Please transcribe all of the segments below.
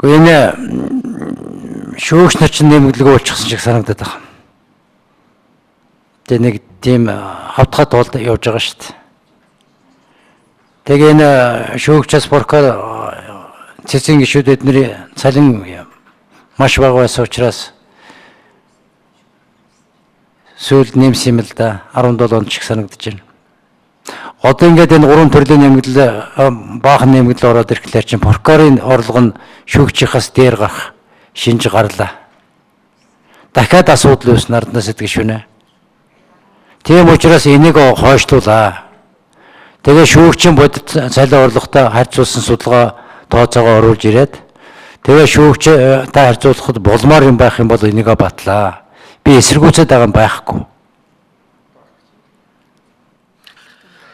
Энэ шүүгч нар чинь нэмэгдлэг уулчихсан шиг санагдаад байна. Тэгээ нэг тийм хавдхай туулд явж байгаа шүү дээ. Тэгээ энэ шүүгчээс прокурор цэцгийн гишүүд эдний цалин маш бага байсан учраас сүүлд нэмсэн юм л да 17 онд ч их санагдаж байна. Одоо ингээд энэ 3 төрлийн нэмэгдэл баахан нэмэгдэл ороод ирэхлээр чинь прокурорын орлого нь шүүгчийнхээс дээр гарах шинж гарлаа. Дахиад асуудал үүснэ арднаас идэх шүнэ. Тийм учраас энийг хойшлуулаа. Тэгээ шүүгчийн бодит цалин орлоготой харьцуулсан судалгаа тооцоогоо оруулж ирээд тэгээ шүүгчтэй харьцуулахад булмаар юм байх юм бол энийг батлаа. Би эсэргүүцээд байгаа юм байхгүй.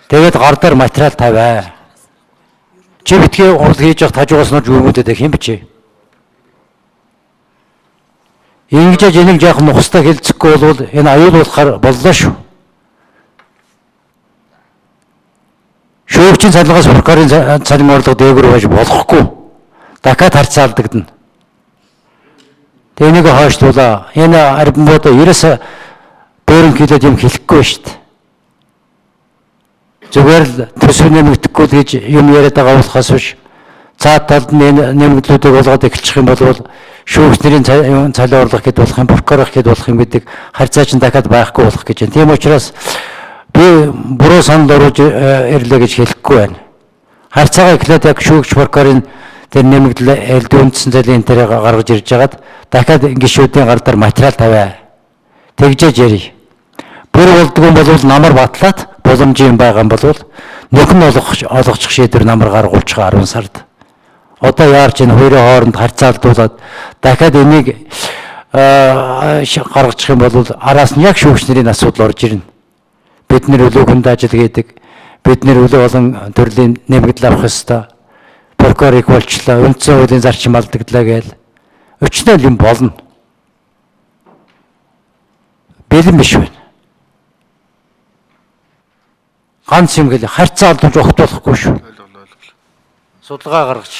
Тэгээд гар дээр материал тавиа. Чи битгий урал хийж явах хажуугаас нь жүгмөдөд их юм бичээ. Ингэж энийг яах нухстай хэлцэхгүй бол энэ аюулгүйхээр боллоо шүү. Шүүгчийн цалингаас прокурорын цалин орлого дээгүүр байж болохгүй. Дахиад харьцаалдагдана. Тэнийг хойшлуулаа. Энэ арбимбод 90 бөөрн килод юм хэлэхгүй шүү дээ. Зүгээр л төсөв нэмэгдэхгүй гэж юм яриад байгаа болохоос биш. Цаад талд нь нэмэгдлүүдийг болгоод эхэлчих юм бол шүүгчнэрийн цалин орлого хэд болох юм, прокурор хэд болох юм гэдэг харьцаа чинь дахиад байхгүй болох гэж байна. Тийм учраас би буруу санал оруулж ирлээ гэж хэлэхгүй байна. Харьцаагаа эхлээд яг шүүгч прокурорын тэр нэмэгдэл элдв үндсэн цалин дээр гаргаж ирж хагаад дахиад гишүүдийн гар дээр материал тавиа. Тэгжээж ярий. Бүр болдгоо бол намар батлаад боломж юм байгаа юм бол нөхөн олгочих шийдвэр намар гаргуулж байгаа 10 сард. Одоо яарч энэ хоёрын хооронд харьцаалдуулаад дахиад энийг гаргачих юм бол араас нь яг шүүгчнэрийн асуудал орж ирнэ. Бид нэр өлөө хүнд ажил гэдэг, бид нэр өлөө олон төрлийн нэмэгдэл авах ёстой. Прокурорыг болчлаа, үндсэн хуулийн зарчим алдагдлаа гээл. Өчнөө юм болно. Бэлэн биш байна. Ганц юм гээл харьцаа алдуулж огт болохгүй шүү. Судалгаа гаргаж